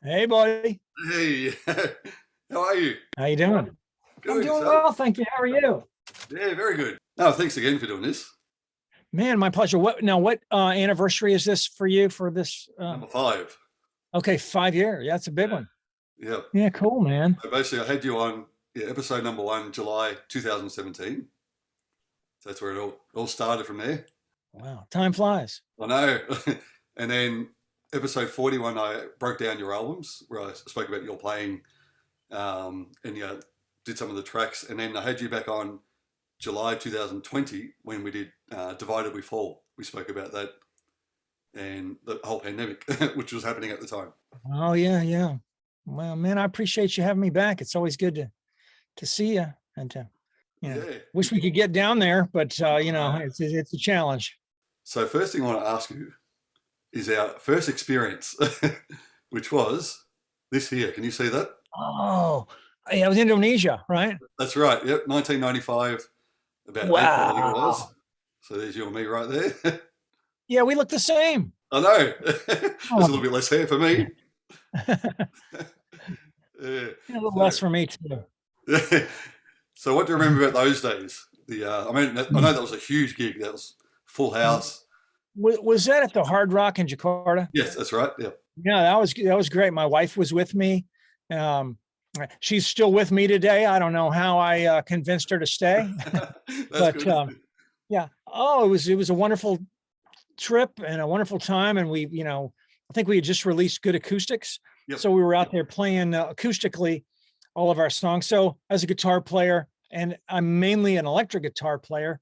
Hey, buddy. Hey, how are you? How you doing? I'm Good, doing yourself? well, thank you. How are you? Yeah, very good. No, thanks again for doing this. Man, my pleasure. What anniversary is this for you for this? Number five. Okay, 5 year. Yeah, that's a big Yeah, one. yeah. Yeah, cool, man. So basically, I had you on episode number one, July 2017. So that's where it all started from there. Wow, time flies. I know. And then episode 41, I broke down your albums where I spoke about your playing and did some of the tracks. And then I had you back on July 2020 when we did Divided We Fall. We spoke about that and the whole pandemic, which was happening at the time. Oh yeah, yeah. Well, man, I appreciate you having me back. It's always good to see you and to Yeah. wish we could get down there, but Uh, it's a challenge. so first thing I want to ask you is our first experience, which was this here. Can you see that? Oh, yeah, it was Indonesia, right? That's right. Yep, 1995, about April, I think it was. Wow. So there's you and me right there. Yeah, we look the same. I know. There's a Oh. little bit less hair for me. Yeah. A little So, less for me too. so what do you remember about those days? I mean, I know that was a huge gig. That was full house. Was that at the Hard Rock in Jakarta? Yes, that's right. Yeah. Yeah, that was great. My wife was with me. Um, she's still with me today. I don't know how I convinced her to stay, That's but good. yeah. Oh, it was a wonderful trip and a wonderful time. And I think we had just released Good Acoustics, Yep. so we were out there playing acoustically all of our songs. So as a guitar player, and I'm mainly an electric guitar player.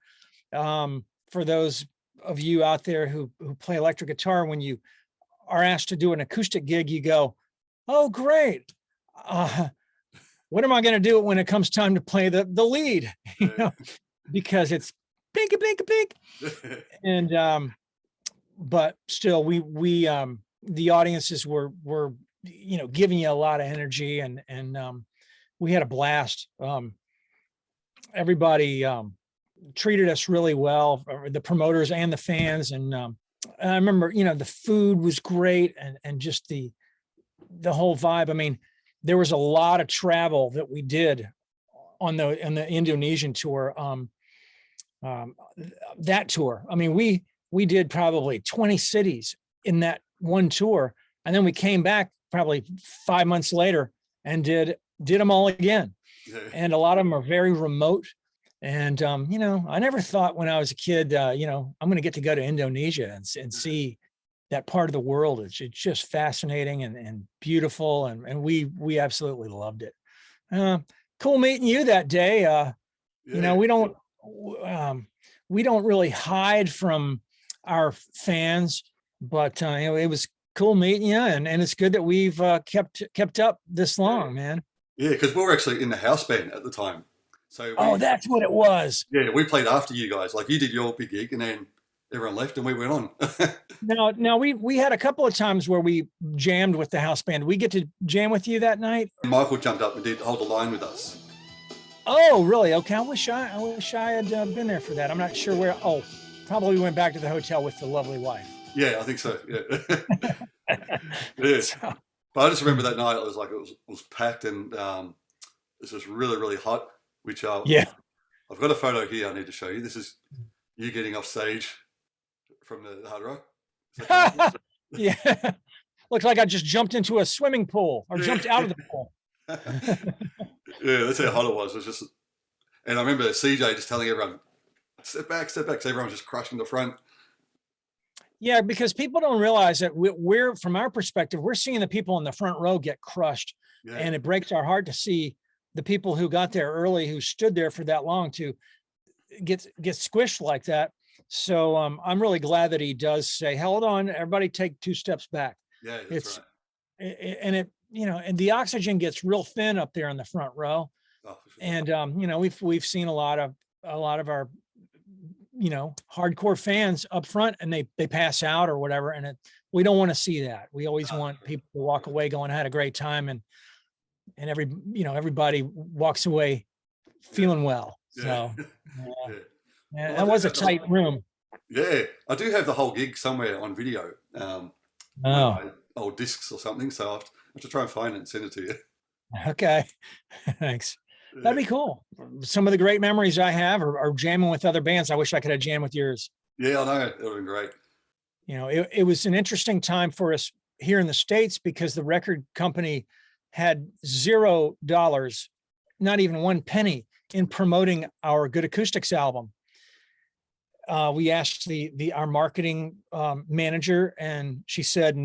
For those of you out there who play electric guitar, when you are asked to do an acoustic gig, you go, "Oh, great! Uh, what am I going to do when it comes time to play the lead?" You know, because it's big, big, big, and but still, we the audiences were giving you a lot of energy, and we had a blast. Everybody treated us really well, the promoters and the fans, and I remember, the food was great, and just the whole vibe. I mean, there was a lot of travel that we did on the Indonesian tour. That tour, I mean, we did probably 20 cities in that one tour, and then we came back probably 5 months later and did them all again. Yeah. And a lot of them are very remote. And I never thought when I was a kid, I'm going to get to go to Indonesia and see that part of the world. It's just fascinating and beautiful, and we absolutely loved it. Cool meeting you that day. Yeah. We don't really hide from our fans, but it was cool meeting you, and it's good that we've kept up this long, man. Yeah, because we were actually in the house band at the time. So Oh, that's what it was. we played after you guys. Like you did your big gig, and then everyone left, and we went on. No, we had a couple of times where we jammed with the house band. We get to jam with you that night. Michael jumped up and did hold the line with us. Oh, really? Okay. I wish I had been there for that. I'm not sure where. Oh, probably went back to the hotel with the lovely wife. Yeah, I think so. Yeah. Yeah. So, But I just remember that night. It was packed, and it was really really hot. Which yeah. I've got a photo here I need to show you. This is you getting off stage from the Hard Rock. Is that Yeah. Looks like I just jumped into a swimming pool or jumped out of the pool. Yeah, that's how hot it was. It was just, and I remember CJ just telling everyone, step back, step back. So everyone was just crushing the front. Yeah, because people don't realize that we're from our perspective, we're seeing the people in the front row get crushed, Yeah. and it breaks our heart to see the people who got there early, who stood there for that long, to get squished like that. So I'm really glad that he does say, "Hold on, everybody, take 2 steps back." Yeah, that's right. And the oxygen gets real thin up there in the front row, Oh, for sure. and we've seen a lot of our hardcore fans up front, and they pass out or whatever, and we don't want to see that. We always want people to walk away going, "I had a great time," and everybody walks away feeling well. Yeah. So Yeah. yeah, Well, that was a tight room. Yeah, I do have the whole gig somewhere on video. One Oh, of my old discs or something. So have to try and find it and send it to you. Okay. Thanks. Yeah, That'd be cool. Some of the great memories I have are jamming with other bands. I wish I could have jammed with yours. yeah, I know. It would have been great. You know, it was an interesting time for us here in the States because the record company had $0, not even one penny, in promoting our Good Acoustics album. We asked our marketing manager, and she said,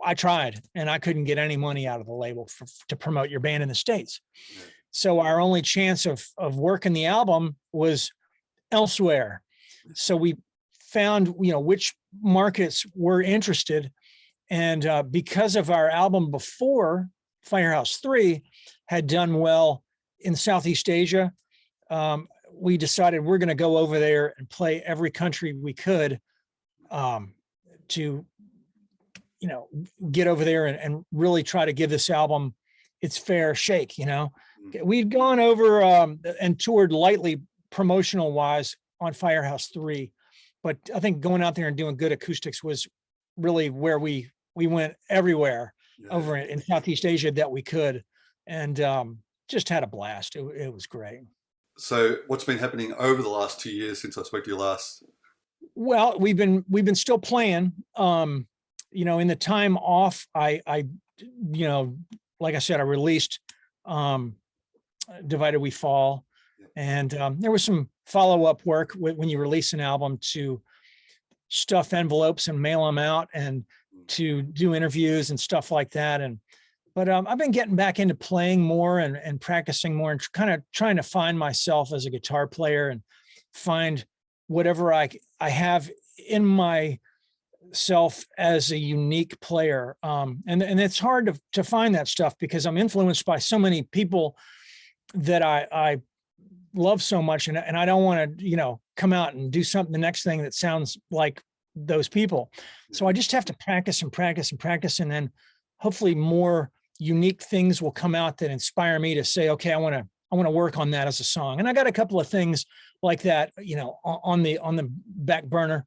I tried and I couldn't get any money out of the label to promote your band in the States. Yeah. So our only chance of working the album was elsewhere. So we found, which markets were interested. And because of our album before, Firehouse 3, had done well in Southeast Asia, we decided we're going to go over there and play every country we could to, get over there and really try to give this album its fair shake. We'd gone over and toured lightly promotional wise on Firehouse 3, but I think going out there and doing Good Acoustics was really where we went everywhere over in Southeast Asia that we could, and just had a blast. It was great. So what's been happening over the last 2 years since I spoke to you last? Well, we've been still playing. In the time off, I like I said, I released Divided We Fall, and there was some follow-up work when you release an album to stuff envelopes and mail them out, and to do interviews and stuff like that. But I've been getting back into playing more and practicing more, and kind of trying to find myself as a guitar player and find whatever I have in myself as a unique player. And it's hard to find that stuff because I'm influenced by so many people that I love so much. And I don't want to, come out and do something, the next thing that sounds like those people. So I just have to practice and practice and practice. And then hopefully more unique things will come out that inspire me to say, okay, I want to work on that as a song. And I got a couple of things like that, on the back burner.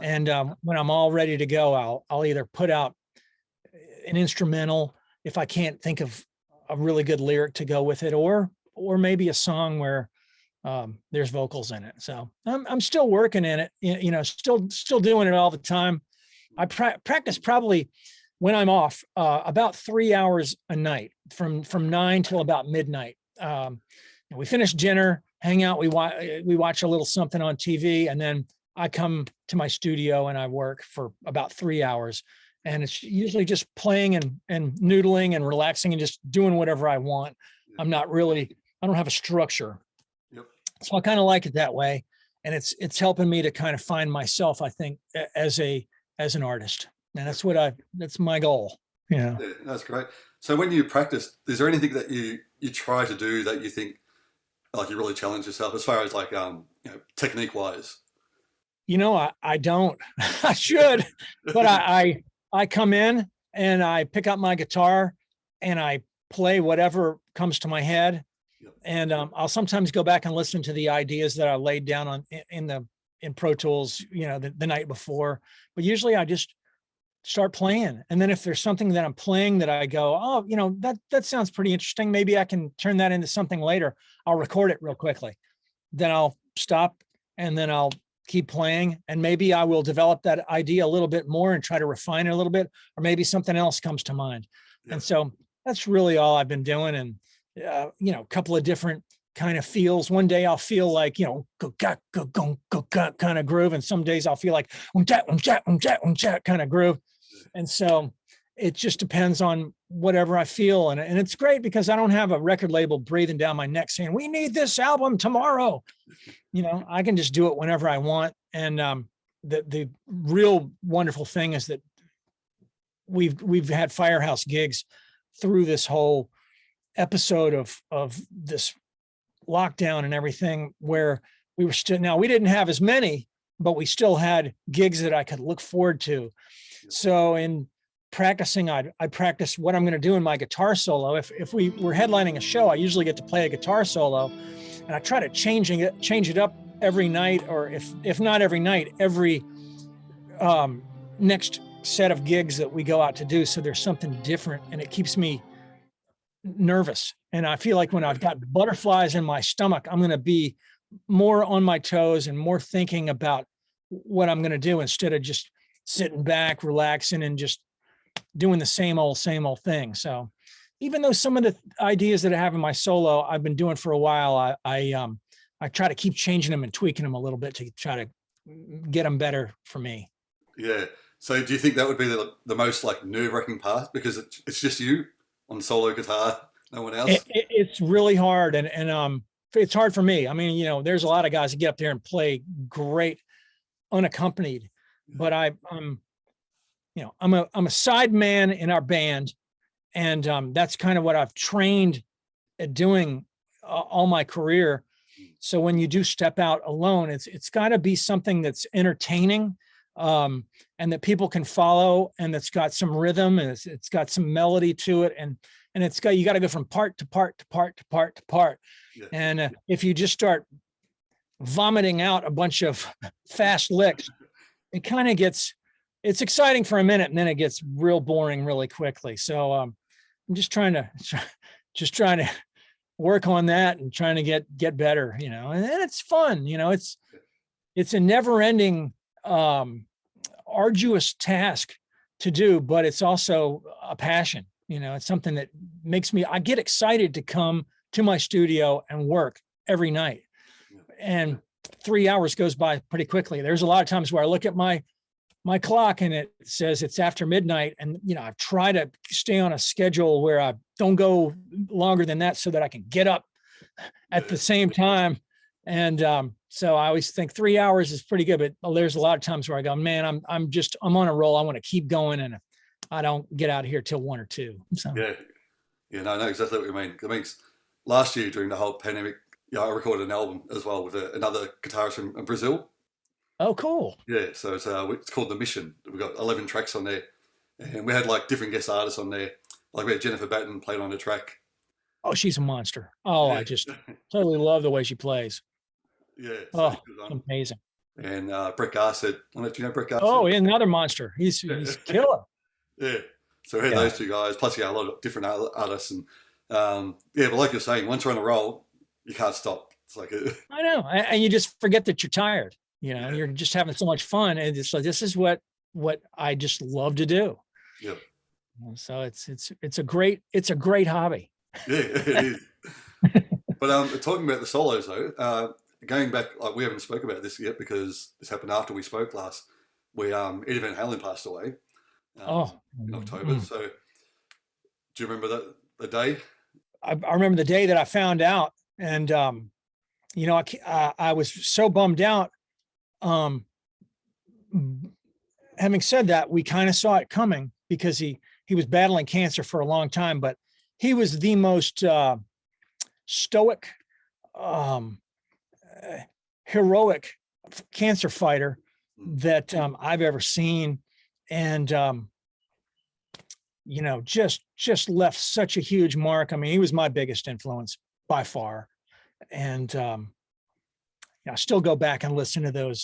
And when I'm all ready to go, I'll either put out an instrumental if I can't think of a really good lyric to go with it, or maybe a song where there's vocals in it. So I'm still working in it, still doing it all the time. I practice probably when I'm off about 3 hours a night from 9 till about midnight. We finish dinner, hang out, we watch a little something on TV, and then I come to my studio and I work for about 3 hours. And it's usually just playing and noodling and relaxing and just doing whatever I want. I don't have a structure. Yep. So I kind of like it that way. And it's helping me to kind of find myself, I think, as an artist. And that's my goal. Yeah, that's great. So when you practice, is there anything that you try to do that you think like you really challenge yourself as far as like technique wise? I don't. I should, but I come in and I pick up my guitar and I play whatever comes to my head. Yep. And I'll sometimes go back and listen to the ideas that I laid down in Pro Tools, the night before. But usually I just start playing. And then if there's something that I'm playing that I go, oh, that sounds pretty interesting, maybe I can turn that into something later. I'll record it real quickly. Then I'll stop and then I'll keep playing, and maybe I will develop that idea a little bit more and try to refine it a little bit, or maybe something else comes to mind. Yeah. And so that's really all I've been doing. And, a couple of different kind of feels. One day I'll feel like, go kind of groove. And some days I'll feel like kind of groove. And so it just depends on whatever I feel. And it's great because I don't have a record label breathing down my neck saying, we need this album tomorrow. I can just do it whenever I want. And the real wonderful thing is that we've had Firehouse gigs through this whole episode of this lockdown and everything, where we were still, now we didn't have as many, but we still had gigs that I could look forward to. So in practicing, I practice what I'm going to do in my guitar solo. If we were headlining a show, I usually get to play a guitar solo, and I try to change it up every night, or if not every night, every next set of gigs that we go out to do. So there's something different, and it keeps me nervous. And I feel like when I've got butterflies in my stomach, I'm going to be more on my toes and more thinking about what I'm going to do instead of just sitting back, relaxing, and just doing the same old thing. So even though some of the ideas that I have in my solo, I've been doing for a while, I try to keep changing them and tweaking them a little bit to try to get them better for me. Yeah. So do you think that would be the most like nerve-wracking part, because it's just you on solo guitar, no one else? It's really hard, and it's hard for me. I mean, you know, there's a lot of guys that get up there and play great unaccompanied, but I'm you know, I'm a side man in our band, and that's kind of what I've trained at doing all my career. So when you do step out alone, it's got to be something that's entertaining, and that people can follow, and that's got some rhythm, and it's got some melody to it, and you got to go from part to part to part to part to part. Yeah. And if you just start vomiting out a bunch of fast licks, it kind of it's exciting for a minute, and then it gets real boring really quickly. So I'm just trying to work on that and trying to get better, you know, and it's fun, you know, it's a never ending, arduous task to do, but it's also a passion. You know, it's something that I get excited to come to my studio and work every night. And 3 hours goes by pretty quickly. There's a lot of times where I look at my clock and it says it's after midnight. And, you know, I try to stay on a schedule where I don't go longer than that so that I can get up at the same time. And so I always think 3 hours is pretty good, but there's a lot of times where I go, man, I'm on a roll. I want to keep going. And I don't get out of here till 1 or 2. So. Yeah, no, I know exactly what you mean. I mean, last year during the whole pandemic, I recorded an album as well with another guitarist from Brazil. Oh, cool. Yeah, so it's called The Mission. We've got 11 tracks on there, and we had like different guest artists on there. Like we had Jennifer Batten played on the track. Oh, she's a monster. Oh, yeah. I just totally love the way she plays. Yeah. So amazing. And Brett Garsed. I don't know if you know Brett Garsed. Oh, another monster. He's killer. Yeah. So we had those two guys, plus a lot of different artists. And but like you're saying, once you're on a roll, you can't stop. It's like I know. And you just forget that you're tired. You know, you're just having so much fun. And it's like, this is what I just love to do. Yep. So it's a great hobby. Yeah, it is. But talking about the solos though, going back, like we haven't spoke about this yet because this happened after we spoke last. Eddie Van Halen passed away. In October. So, do you remember the day? I remember the day that I found out, and you know, I was so bummed out. Having said that, we kind of saw it coming because he was battling cancer for a long time, but he was the most stoic, heroic cancer fighter that I've ever seen. And, you know, just left such a huge mark. I mean, he was my biggest influence by far. And, I still go back and listen to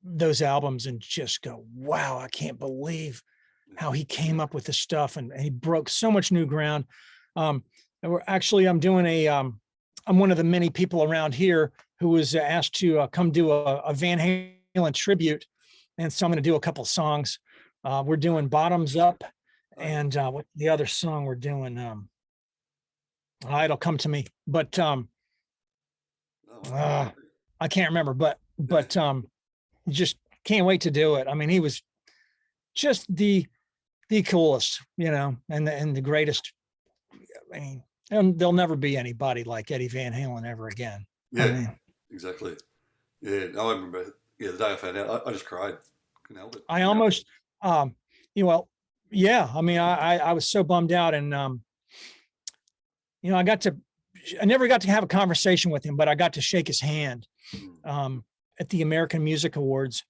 those albums and just go, wow, I can't believe how he came up with this stuff. And he broke so much new ground. I'm one of the many people around here who was asked to come do a Van Halen tribute. And so I'm going to do a couple songs. We're doing Bottoms Up, and what the other song we're doing, it'll come to me, but I can't remember, but just can't wait to do it. I mean, he was just the coolest, you know, and the greatest. I mean, and there'll never be anybody like Eddie Van Halen ever again. Yeah, I mean, exactly. Yeah, I remember. Yeah, the day I found out, I just cried. Couldn't help it. I almost, yeah. I mean, I was so bummed out, and you know, I never got to have a conversation with him, but I got to shake his hand at the American Music Awards.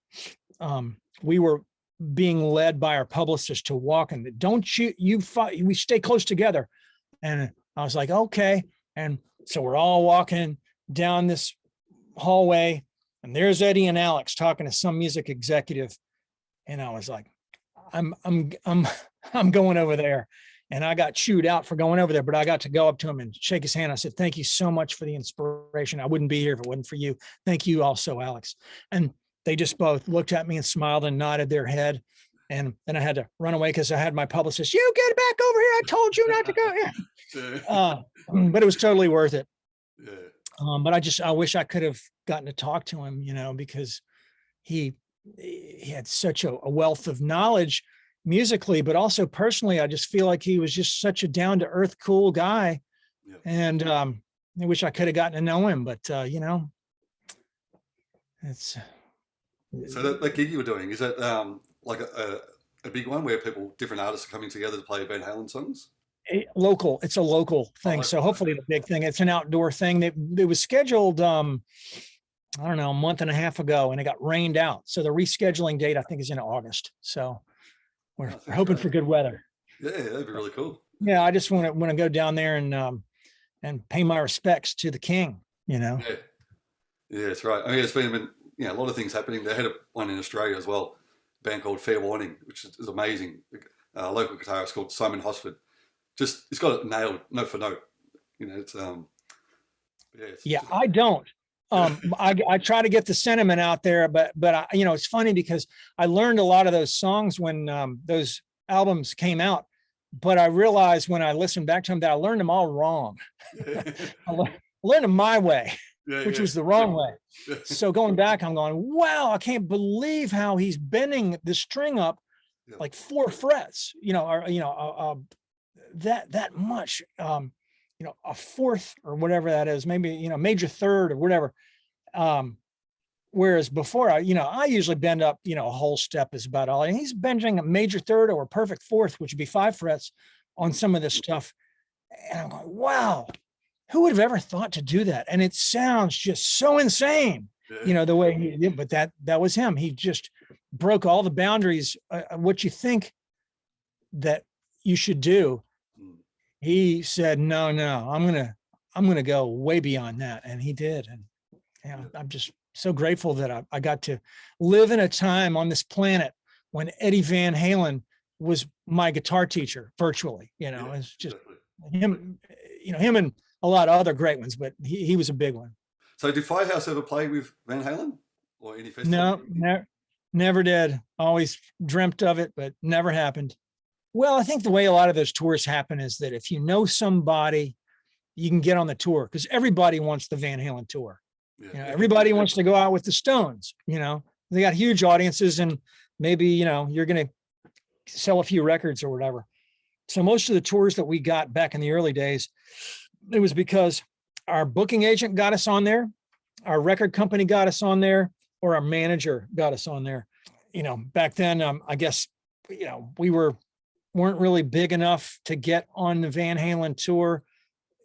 We were being led by our publicist to walk, and we stay close together. And I was like, okay. And so we're all walking down this hallway, and there's Eddie and Alex talking to some music executive. And I was like, I'm I'm going over there. And I got chewed out for going over there, but I got to go up to him and shake his hand. I said, thank you so much for the inspiration. I wouldn't be here if it wasn't for you. Thank you also, Alex. And they just both looked at me and smiled and nodded their head. And then I had to run away because I had my publicist, you get back over here. I told you not to go. Yeah. But it was totally worth it. Yeah. But I wish I could have gotten to talk to him, because he had such a wealth of knowledge musically, but also personally. I just feel like he was just such a down to earth, cool guy. Yeah. And I wish I could have gotten to know him, but it's. So that gig you were doing, is that like a big one where different artists are coming together to play Van Halen songs? Local. It's a local thing. Local. So hopefully the big thing, it's an outdoor thing that it was scheduled, I don't know, a month and a half ago, and it got rained out. So the rescheduling date, I think, is in August. So we're hoping for good weather. Yeah, that'd be really cool. Yeah, I just want to go down there and pay my respects to the king. Yeah, that's right. I mean, it's been a lot of things happening. They had one in Australia as well, a band called Fair Warning, which is amazing. A local guitarist called Simon Hosford. He's got it nailed note for note. It's I don't. I try to get the sentiment out there, but it's funny because I learned a lot of those songs when those albums came out, but I realized when I listened back to them that I learned them all wrong. I learned them my way, which was the wrong way. So going back, I'm going, wow, I can't believe how he's bending the string up like 4 frets, that much, a fourth or whatever that is, maybe, major third or whatever. Whereas before I usually bend up, a whole step is about all. And he's bending a major third or a perfect fourth, which would be 5 frets on some of this stuff. And I'm going, wow, who would have ever thought to do that? And it sounds just so insane, the way he did, but that was him. He just broke all the boundaries, what you think that you should do. He said, no, I'm going to go way beyond that. And he did. And I'm just so grateful that I got to live in a time on this planet when Eddie Van Halen was my guitar teacher virtually. It's just him, him and a lot of other great ones, but he was a big one. So did Firehouse ever play with Van Halen or any festival? No, never did. Always dreamt of it, but never happened. Well, I think the way a lot of those tours happen is that if you know somebody, you can get on the tour because everybody wants the Van Halen tour. Everybody wants to go out with the Stones. They got huge audiences, and maybe you're going to sell a few records or whatever. So most of the tours that we got back in the early days, it was because our booking agent got us on there, our record company got us on there, or our manager got us on there. Back then, I guess we weren't really big enough to get on the Van Halen tour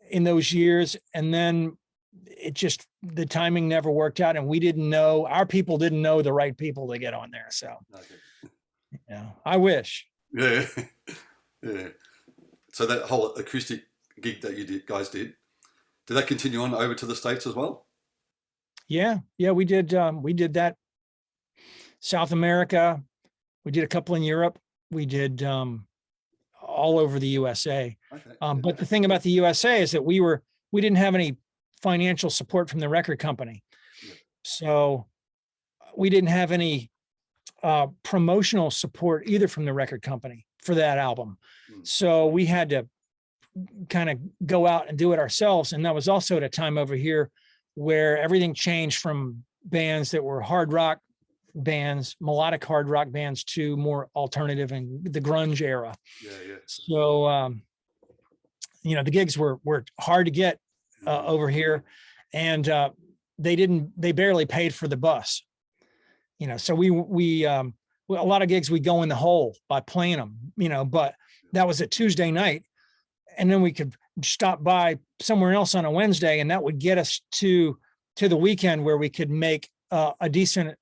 in those years. And then the timing never worked out, and our people didn't know the right people to get on there. So, I wish. Yeah. So that whole acoustic gig that you guys did that continue on over to the States as well? Yeah, we did that. South America. We did a couple in Europe. We did all over the USA. Okay. But the thing about the USA is that we didn't have any financial support from the record company. Yeah. So we didn't have any promotional support either from the record company for that album. So we had to kind of go out and do it ourselves. And that was also at a time over here where everything changed from bands that were hard rock bands, melodic hard rock bands, to more alternative and the grunge era. Yeah. So, the gigs were hard to get over here, and they barely paid for the bus. So we a lot of gigs we go in the hole by playing them, but that was a Tuesday night, and then we could stop by somewhere else on a Wednesday, and that would get us to the weekend where we could make a decent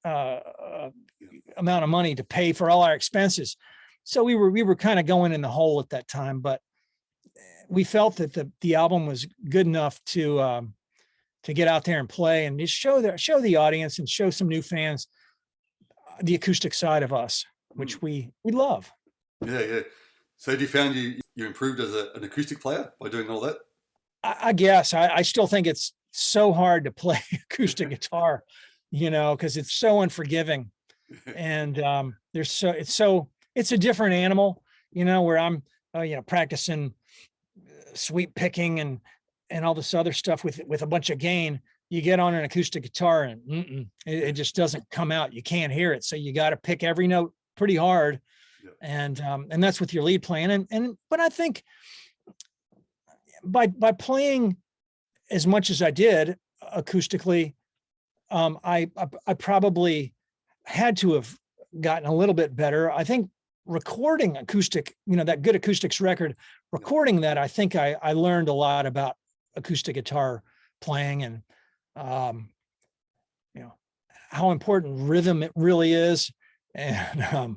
amount of money to pay for all our expenses. So we were kind of going in the hole at that time, but we felt that the album was good enough to get out there and play and just show the audience and show some new fans the acoustic side of us. which we love. Yeah, yeah. So do you found you improved as an acoustic player by doing all that? I guess I still think it's so hard to play acoustic guitar, because it's so unforgiving. And it's a different animal, where I'm, practicing sweep picking and all this other stuff with a bunch of gain. You get on an acoustic guitar and it just doesn't come out. You can't hear it. So you got to pick every note pretty hard. Yeah. And that's with your lead playing. But I think by playing as much as I did acoustically, I probably had to have gotten a little bit better. I think recording acoustic, that Good Acoustics record, recording that, I think I learned a lot about acoustic guitar playing and, how important rhythm it really is, and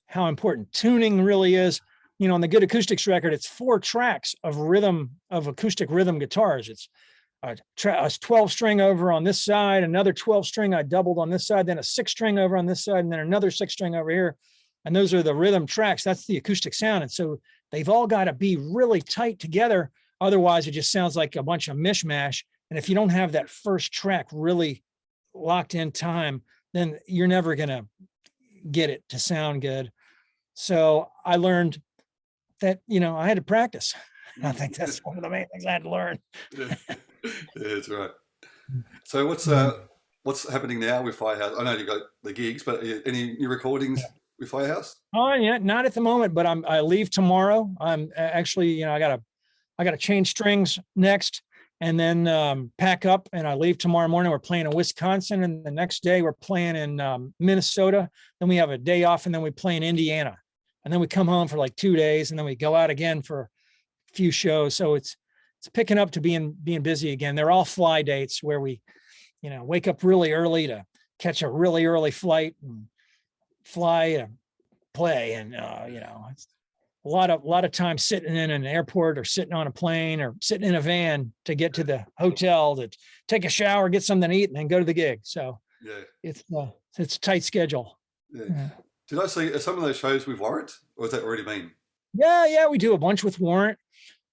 how important tuning really is. On the Good Acoustics record, it's 4 tracks of acoustic rhythm guitars. It's a 12 string over on this side, another 12 string I doubled on this side, then a 6 string over on this side, and then another 6 string over here. And those are the rhythm tracks. That's the acoustic sound. And so they've all got to be really tight together. Otherwise, it just sounds like a bunch of mishmash. And if you don't have that first track really locked in time, then you're never going to get it to sound good. So I learned that, I had to practice. I think that's one of the main things I had to learn. Yeah, that's right. So what's happening now with Firehouse? I know you got the gigs, but any new recordings with Firehouse? Oh yeah, not at the moment, but I leave tomorrow. I'm actually, I gotta change strings next, and then pack up, and I leave tomorrow morning. We're playing in Wisconsin, and the next day we're playing in Minnesota. Then we have a day off, and then we play in Indiana, and then we come home for like 2 days, and then we go out again for a few shows. So it's picking up to being busy again. They're all fly dates where we, wake up really early to catch a really early flight and fly to play. And it's a lot of time sitting in an airport or sitting on a plane or sitting in a van to get to the hotel to take a shower, get something to eat, and then go to the gig. So it's a tight schedule. Yeah. Did I see some of those shows with Warrant, or has that already been? Yeah, we do a bunch with Warrant.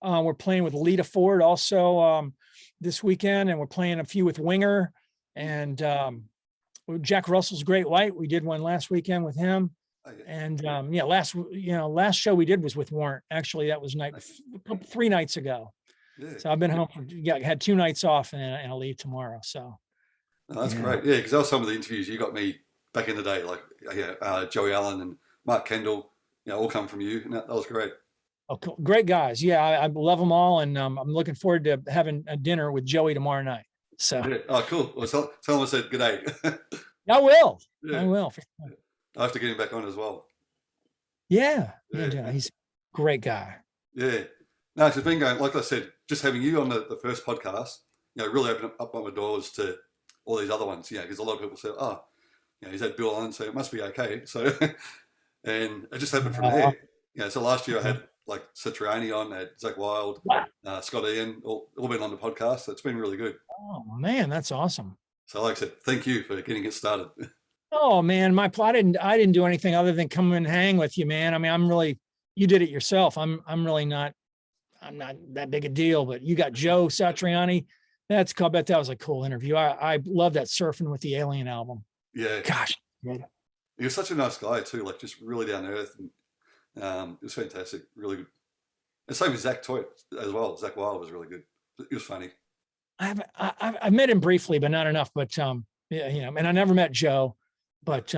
We're playing with Lita Ford also this weekend, and we're playing a few with Winger and Jack Russell's Great White. We did one last weekend with him. Okay. And last show we did was with Warrant. Actually, that was 3 nights ago. Yeah. So I've been home had 2 nights off, and I'll leave tomorrow. So that's great. Yeah, because that was some of the interviews you got me back in the day, like Joey Allen and Mark Kendall, all come from you, and that was great. Oh, cool. Great guys. Yeah, I love them all, and I'm looking forward to having a dinner with Joey tomorrow night. So Oh, cool. Well, tell him I said good day. I will. Yeah. I will. I have to get him back on as well. Yeah. Yeah. He's a great guy. Yeah. No, it's been going, like I said, just having you on the first podcast, really opened up my doors to all these other ones, because a lot of people say, oh, he's had Bill on, so it must be okay. So, and it just happened from there. So last year I had like Citriani on, I had Zach Wilde, Scott Ian, all been on the podcast. So it's been really good. Oh man, that's awesome. So like I said, thank you for getting it started. Oh man, I didn't do anything other than come and hang with you, man. I mean, you did it yourself. I'm not that big a deal, but you got Joe Satriani. I bet that was a cool interview. I love that Surfing with the Alien album. Yeah. Gosh. He was such a nice guy too, like just really down to earth, and it was fantastic, really good. And same with Zach Toit as well. Zach Wilde was really good. He was funny. I've met him briefly, but not enough. But and I never met Joe, but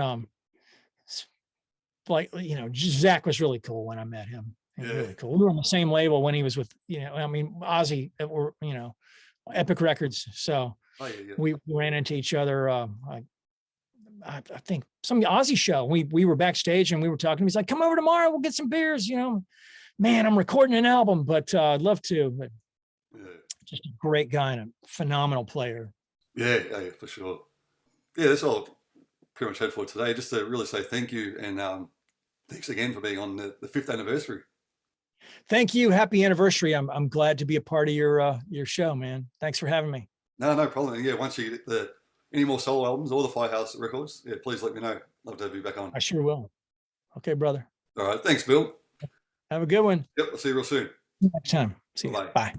Zach was really cool when I met him. Really cool. We were on the same label when he was with Ozzy, Epic Records. So we ran into each other. I think some Ozzy show. We were backstage and we were talking. He's like, "Come over tomorrow. We'll get some beers." Man, I'm recording an album, but I'd love to. But just a great guy and a phenomenal player. Yeah, for sure. Yeah, that's all pretty much had for today. Just to really say thank you, and thanks again for being on the 5th anniversary. Thank you. Happy anniversary. I'm glad to be a part of your show, man. Thanks for having me. No problem. Yeah, once you get any more solo albums or the Firehouse records, please let me know. Love to have you back on. I sure will. Okay, brother. All right. Thanks, Bill. Have a good one. Yep. I'll see you real soon. Next time. See you. Bye. Bye.